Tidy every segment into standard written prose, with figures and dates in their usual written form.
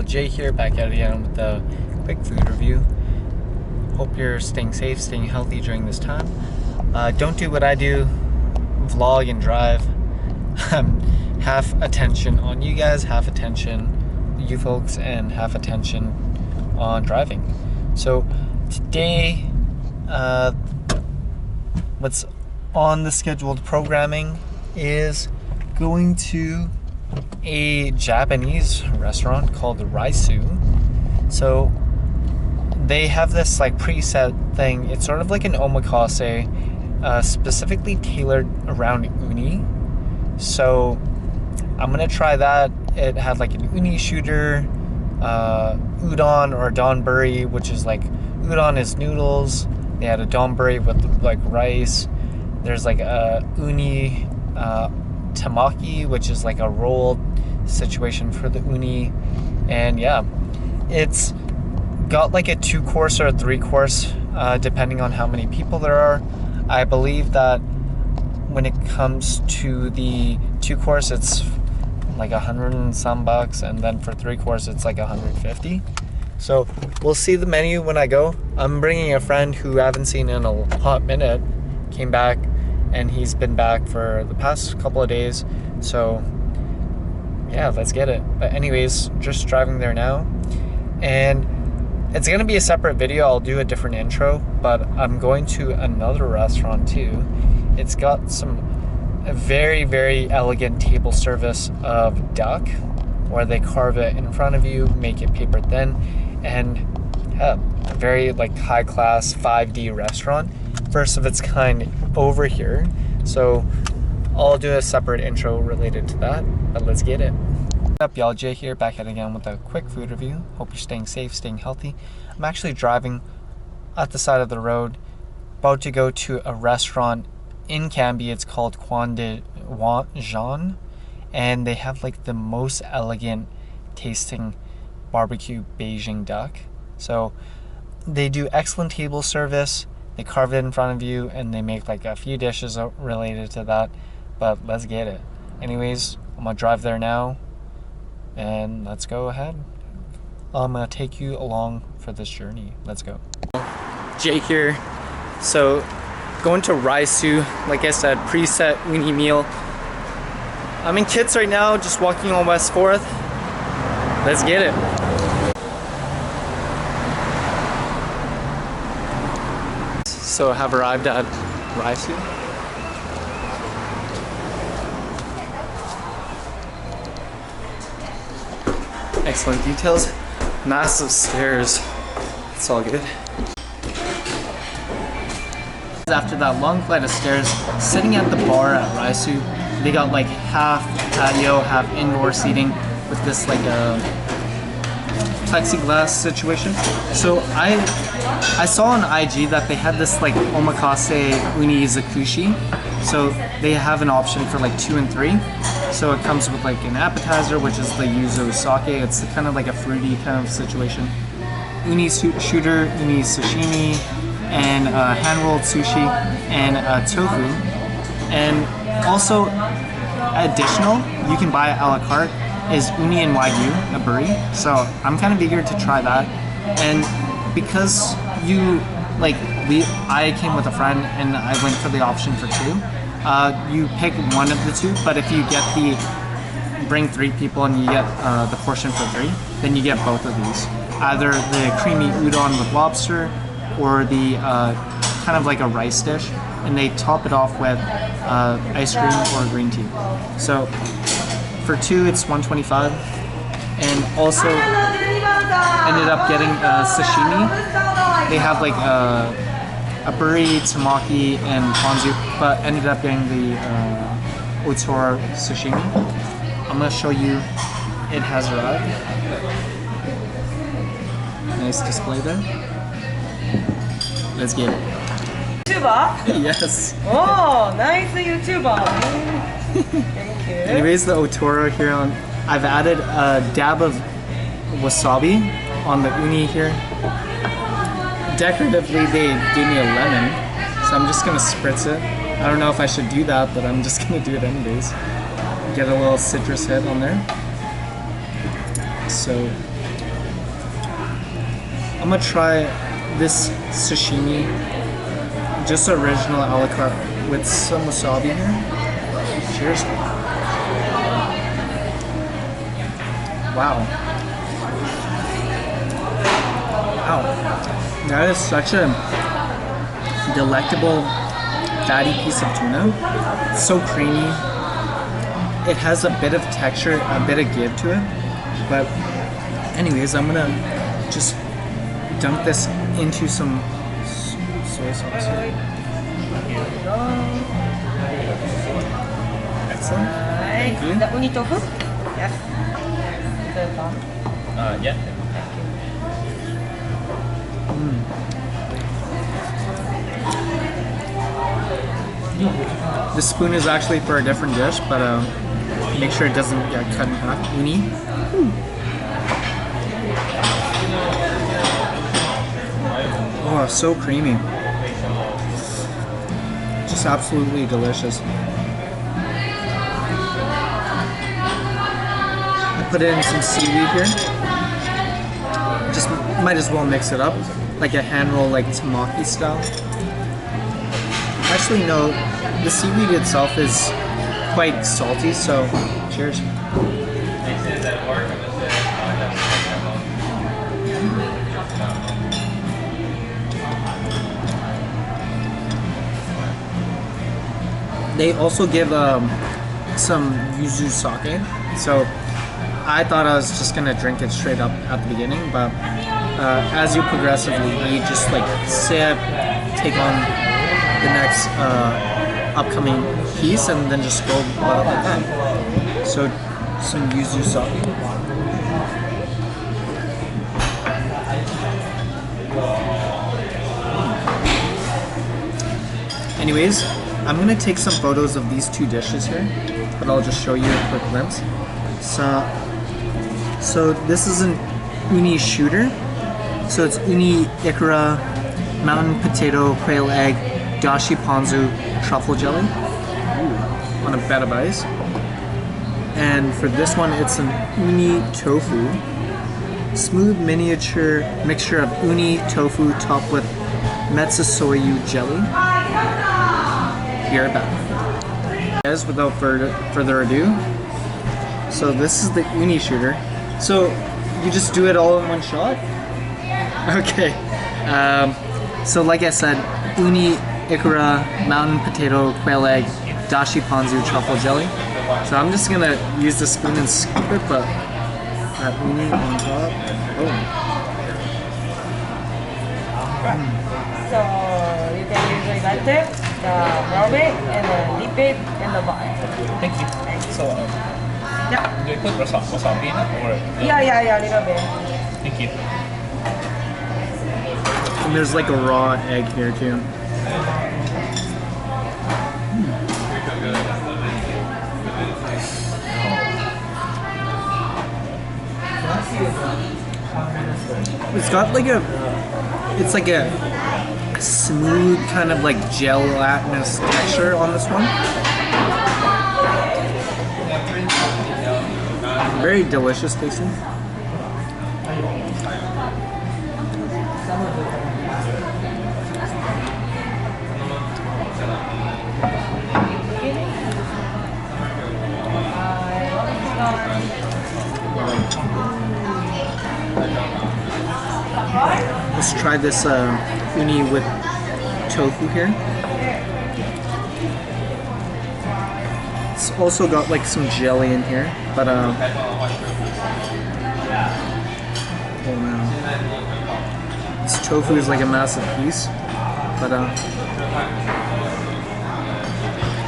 Jay here, back at it again with a quick food review. Hope you're staying safe, staying healthy during this time. Don't do what I do, vlog and drive. Half attention on you guys, half attention you folks, and half attention on driving. So today, what's on the scheduled programming is going to a Japanese restaurant called Raisu. So they have this like preset thing. It's sort of like an omakase, specifically tailored around uni. So I'm gonna try that. It had like an Uni Shooter, udon or donburi, which is like, udon is noodles. They had a donburi with like rice. There's like a Uni Tamaki, which is like a rolled situation for the uni. And yeah, it's got like a 2-course or a 3-course, depending on how many people there are. I believe that when it comes to the 2-course, it's like $100 and some bucks, and then for 3-course it's like $150. So we'll see the menu when I go. I'm bringing a friend who I haven't seen in a hot minute. Came back, and he's been back for the past couple of days. So yeah, let's get it. But anyways, just driving there now, and it's gonna be a separate video. I'll do a different intro, but I'm going to another restaurant too. It's got some very, very elegant table service of duck, where they carve it in front of you, make it paper thin, and a very like high class 5D restaurant, first of its kind over here. So I'll do a separate intro related to that, but let's get it. What's up, y'all? Jay here, back at it again with a quick food review. Hope you're staying safe, staying healthy. I'm actually driving at the side of the road, about to go to a restaurant in Cambie. It's called Quan de Jean, and they have like the most elegant tasting barbecue Beijing duck. So they do excellent table service. They carve it in front of you, and they make like a few dishes related to that. But let's get it. Anyways, I'm gonna drive there now, and let's go ahead. I'm gonna take you along for this journey. Let's go. Jay here. So going to Raisu, like I said, preset uni meal. I'm in Kits right now, just walking on West 4th. Let's get it. So I have arrived at Raisu. Excellent details. Massive stairs. It's all good. After that long flight of stairs, sitting at the bar at Raisu, they got like half patio, half indoor seating with this like a plexiglass situation. So I saw on IG that they had this like omakase uni zakushi. So they have an option for like 2 and 3. So it comes with like an appetizer, which is the yuzu sake. It's kind of like a fruity kind of situation. Uni shooter, uni sashimi, and hand-rolled sushi, and tofu. And also additional, you can buy a la carte, is uni and wagyu, a buri. So I'm kind of eager to try that. And because I came with a friend and I went for the option for 2. You pick one of the 2, but if you get bring 3 people and you get the portion for 3, then you get both of these. Either the creamy udon with lobster, or the kind of like a rice dish, and they top it off with ice cream or green tea. So for 2 it's $125, and also ended up getting sashimi. They have like a buri, tamaki, and ponzu, but ended up getting the otoro sashimi. I'm gonna show you, it has arrived. Nice display there. Let's get it. YouTuber? Yes. Oh, nice YouTuber. Thank you. Anyways, the otoro here on, I've added a dab of wasabi on the uni here. Decoratively, they gave me a lemon, so I'm just gonna spritz it. I don't know if I should do that, but I'm just gonna do it anyways. Get a little citrus hit on there. So I'm gonna try this sashimi, just original a la carte with some wasabi here. Cheers. Wow. Wow. That is such a delectable fatty piece of tuna. It's so creamy. It has a bit of texture, a bit of give to it. But anyways, I'm gonna just dunk this into some soy sauce here. Excellent. Thank you. The uni tofu? Yes. Yeah. This spoon is actually for a different dish, but make sure it doesn't get cut in half. Uni. Oh, so creamy. Just absolutely delicious. I put in some seaweed here. Just might as well mix it up, like a hand roll, like tamaki style. Actually, no, the seaweed itself is quite salty, so cheers. They also give some yuzu sake, so I thought I was just gonna drink it straight up at the beginning, but as you progressively eat, just like sip, take on the next upcoming piece, and then just go about it like that. So some yuzu sake. Anyways, I'm gonna take some photos of these two dishes here, but I'll just show you a quick glimpse. So this is an Uni Shooter. So it's uni ikura, mountain potato, quail egg, dashi ponzu, truffle jelly. Ooh, on a bed of ice. And for this one, it's an uni tofu. Smooth miniature mixture of uni tofu topped with metsusoyu jelly. Be right back. Guys, without further ado, so this is the Uni Shooter. So you just do it all in one shot? Okay. So like I said, uni ikura, mountain potato, quail egg, dashi ponzu, truffle jelly. So I'm just gonna use the spoon and scoop it, but uni on top. Oh. So you can usually let it, rub it, and then dip it in the pot. Thank you. So, Yeah. do you put wasabi in it or? Yeah, little bit. Thank you. And there's like a raw egg here too. It's got like it's like a smooth kind of like gelatinous texture on this one. Very delicious tasting. Let's try this uni with tofu here. It's also got like some jelly in here, but oh man, this tofu is like a massive piece, but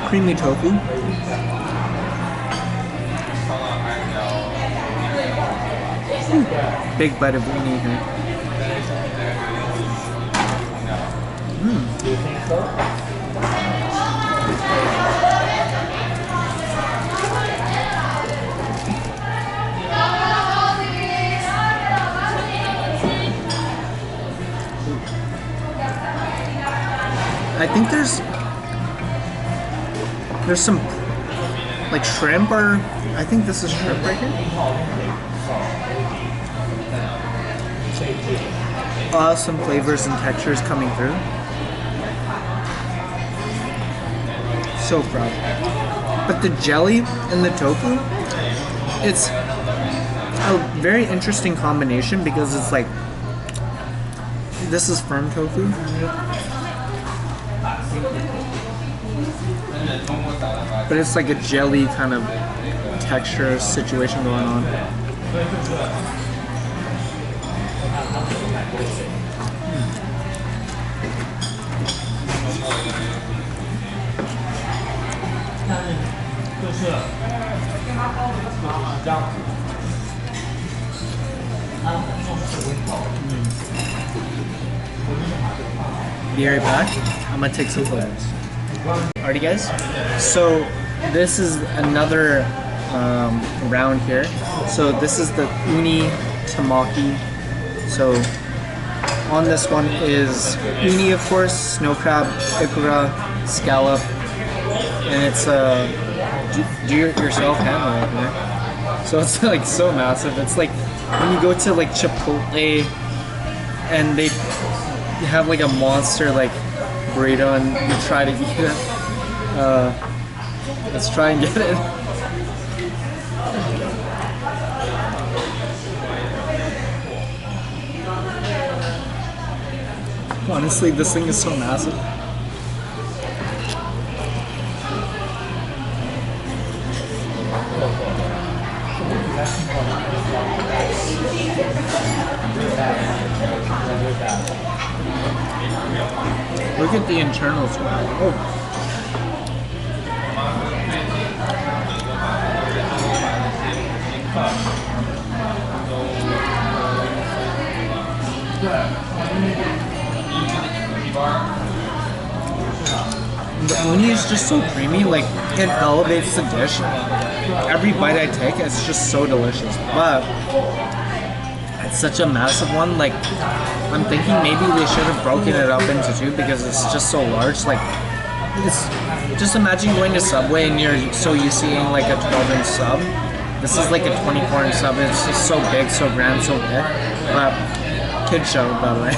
creamy tofu. Big bite of uni here. Do you think so? I think there's some like shrimp, or I think this is shrimp right here. awesome flavors and textures coming through. So proud. But the jelly and the tofu, it's a very interesting combination because it's like, this is firm tofu. But it's like a jelly kind of texture situation going on. Be right back. I'm gonna take some photos. Alrighty guys, so this is another round here. So this is the Uni Tamaki. So on this one is uni, of course, snow crab, ikura, scallop, and it's a do-it-yourself handle right here. So it's like so massive. It's like when you go to like Chipotle and they have like a monster like burrito and you try to eat it. Let's try and get it. Honestly, this thing is so massive. Look at the internals. Oh. The uni is just so creamy, like it elevates the dish. Every bite I take, it's just so delicious. But it's such a massive one. Like I'm thinking maybe they should have broken it up into two because it's just so large. Like it's just imagine going to Subway and you're so used to eating like a 12-inch sub. This is like a 24-inch sub. It's just so big, so grand, so thick. But kid show, by the way.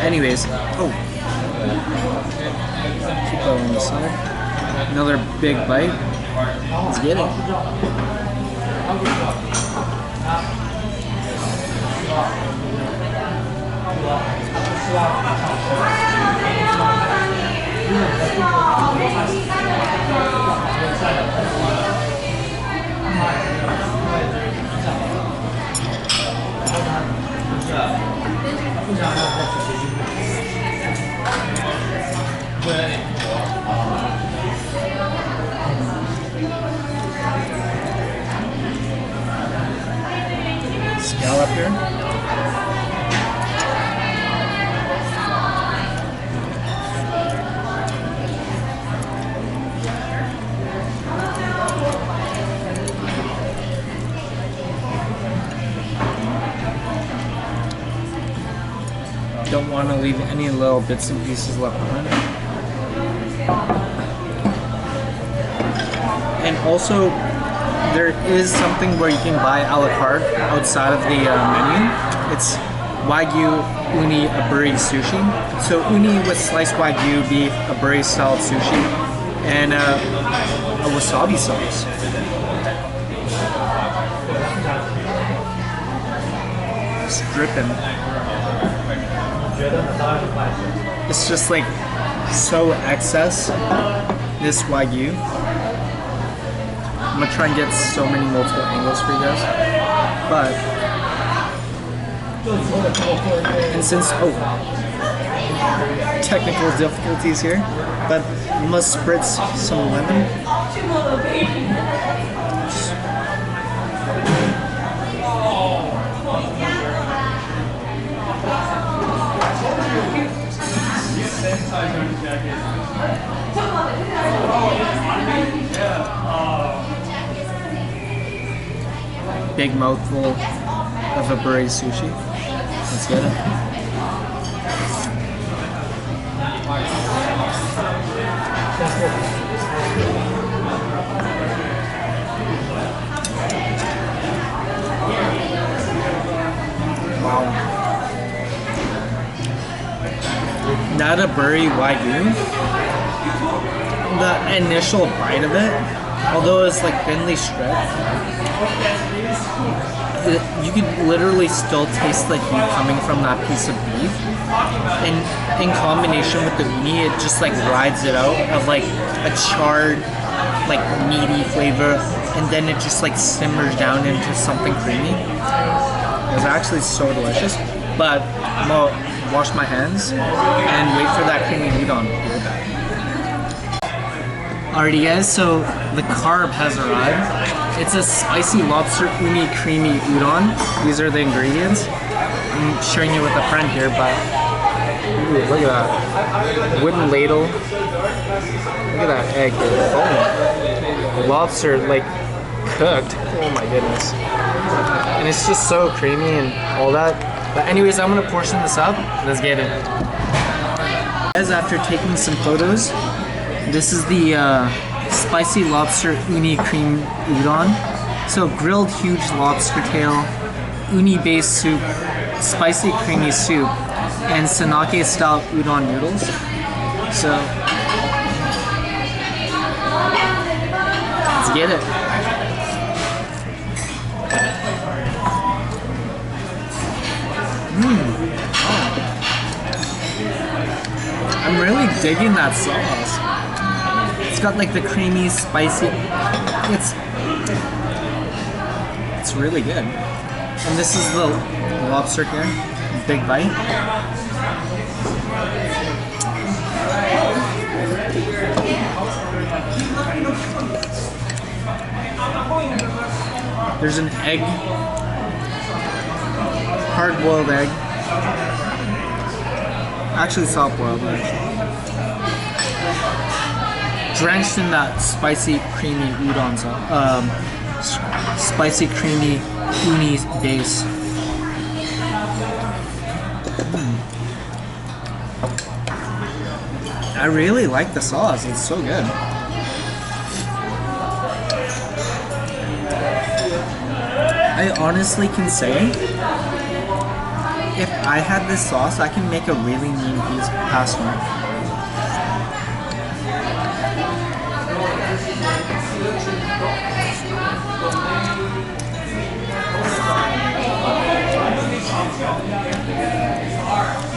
Anyways, oh. Keep that on the side. Another big bite. Let's get it. Scallop here. Don't want to leave any little bits and pieces left behind. And also, there is something where you can buy a la carte outside of the menu. It's Wagyu Uni aburi sushi. So uni with sliced Wagyu beef, aburi style sushi, and a wasabi sauce. It's dripping. It's just like so excess, this Wagyu. I'm gonna try and get so many multiple angles for you guys. But, and since, technical difficulties here, but I must spritz some lemon. Big mouthful of aburi sushi. Let's get it. Wow. Databuri Wagyu. The initial bite of it, although it's like thinly stripped, you could literally still taste the heat coming from that piece of beef. And in combination with the uni, it just like rides it out of like a charred, like meaty flavor, and then it just like simmers down into something creamy. It was actually so delicious. But I'm gonna wash my hands and wait for that creamy udon to go back. Alrighty guys, so the carb has arrived. It's a spicy lobster uni creamy udon. These are the ingredients. I'm sharing it with a friend here, but ooh, look at that. Wooden ladle. Look at that egg here. Oh. Lobster like cooked. Oh my goodness. And it's just so creamy and all that. But anyways, I'm gonna portion this up. Let's get it. Guys, after taking some photos, this is the spicy lobster uni cream udon. So grilled huge lobster tail, uni based soup, spicy creamy soup, and Sanake style udon noodles. So let's get it. I'm really digging that sauce. It's got like the creamy, spicy. It's really good. And this is the lobster here. Big bite. There's an egg. Hard-boiled egg. Actually soft-boiled egg. Drenched in that spicy, creamy udon sauce. Spicy, creamy uni base. I really like the sauce. It's so good. I honestly can say, if I had this sauce, I can make a really mean piece of pasta.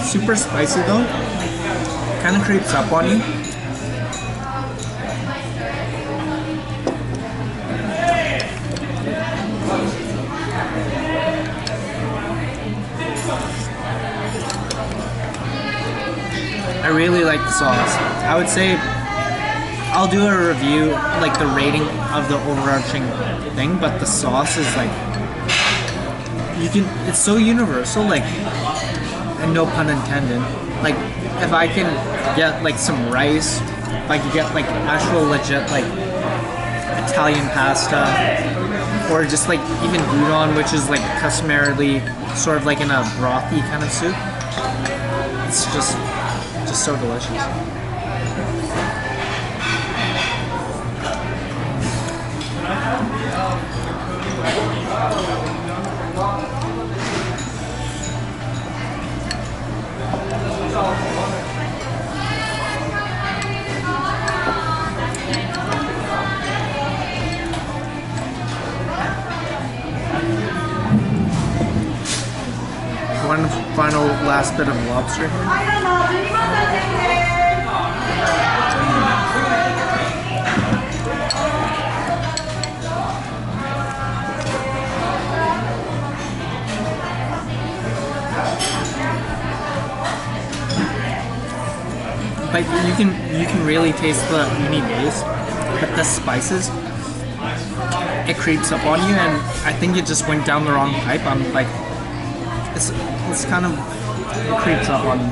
Super spicy though, kind of creeps up on you. I really like the sauce. I would say I'll do a review, like the rating of the overarching thing, but the sauce is like, it's so universal, like, and no pun intended. Like, if I can get like some rice, if I could get like actual legit like Italian pasta, or just like even udon, which is like customarily sort of like in a brothy kind of soup, it's just so delicious. One final last bit of lobster. But you can really taste the uni base, but the spices, it creeps up on you, and I think it just went down the wrong pipe. I'm like, it's kind of, it creeps up on you.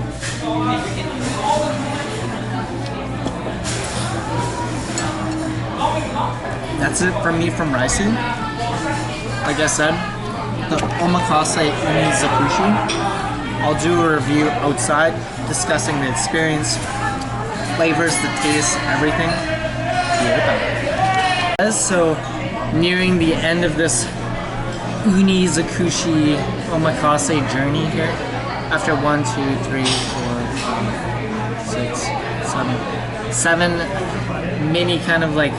That's it from me from Raisu. Like I said, the omakase uni zakushi. I'll do a review outside, discussing the experience, flavors, the taste, everything. Yeah. So, nearing the end of this uni zakushi omakase journey here. After 1, 2, 3, 4, 5, 6, 7 mini kind of like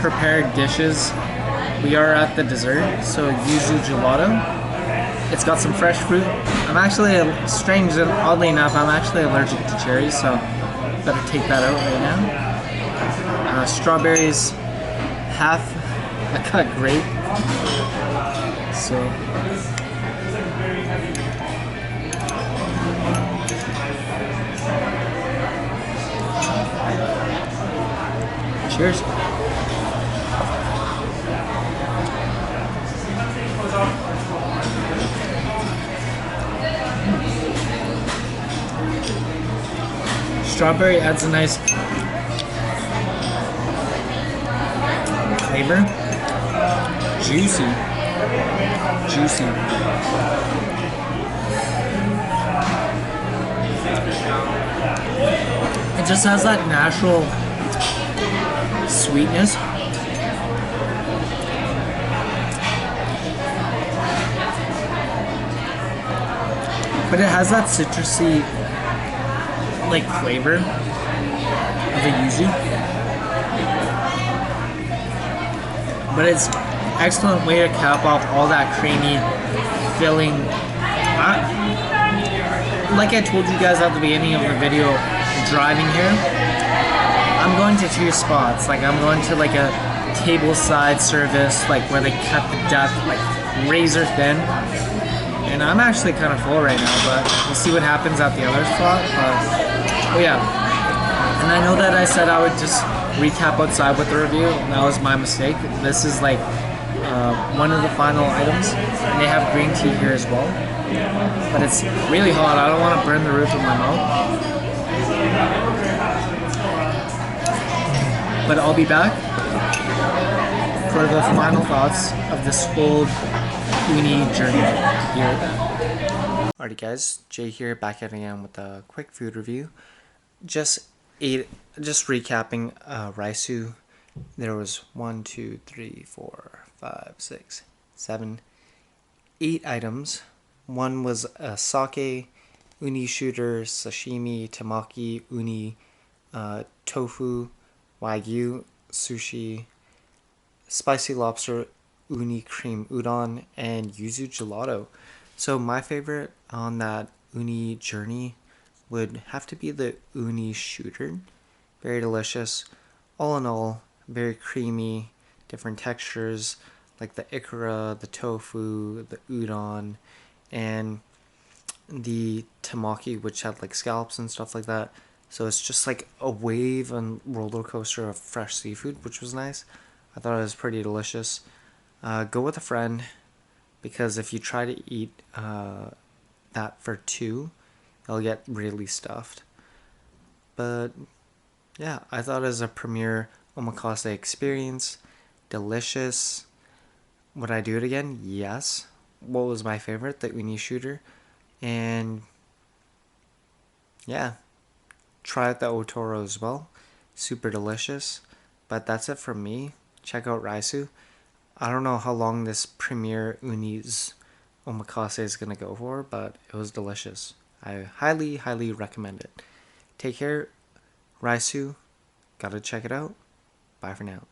prepared dishes. We are at the dessert, so yuzu gelato. It's got some fresh fruit. I'm actually, strange and oddly enough, I'm actually allergic to cherries, so better take that out right now. Strawberries, half a cut grape. So cheers. Strawberry adds a nice flavor. Juicy. It just has that natural sweetness. But it has that citrusy like flavor of the yuzu. But it's excellent way to cap off all that creamy filling. Like I told you guys at the beginning of the video, driving here, I'm going to 2 spots. Like I'm going to like a table side service, like where they cut the duck like razor thin. And I'm actually kind of full right now, but we'll see what happens at the other spot. Oh yeah, and I know that I said I would just recap outside with the review. That was my mistake. This is like one of the final items, and they have green tea here as well. But it's really hot. I don't want to burn the roof of my mouth. But I'll be back for the final thoughts of this old Uni journey here. Alrighty guys, Jay here, back at it again with a quick food review. Just recapping Raisu. There was 1, 2, 3, 4, 5, 6, 7, 8 items. One was a sake, Uni Shooter, sashimi, tamaki, uni, tofu, Wagyu, sushi, spicy lobster, uni cream udon, and yuzu gelato. So my favorite on that uni journey would have to be the Uni Shooter. Very delicious. All in all, very creamy, different textures like the ikara, the tofu, the udon, and the tamaki, which had like scallops and stuff like that. So it's just like a wave and roller coaster of fresh seafood, which was nice. I thought it was pretty delicious. Go with a friend, because if you try to eat that for 2, it'll get really stuffed. But yeah, I thought it was a premier omakase experience. Delicious. Would I do it again? Yes. What was my favorite? The Uni Shooter. And yeah, try out the Otoro as well. Super delicious. But that's it from me. Check out Raisu. I don't know how long this Premier Uni's omakase is going to go for, but it was delicious. I highly, highly recommend it. Take care. Raisu. Gotta check it out. Bye for now.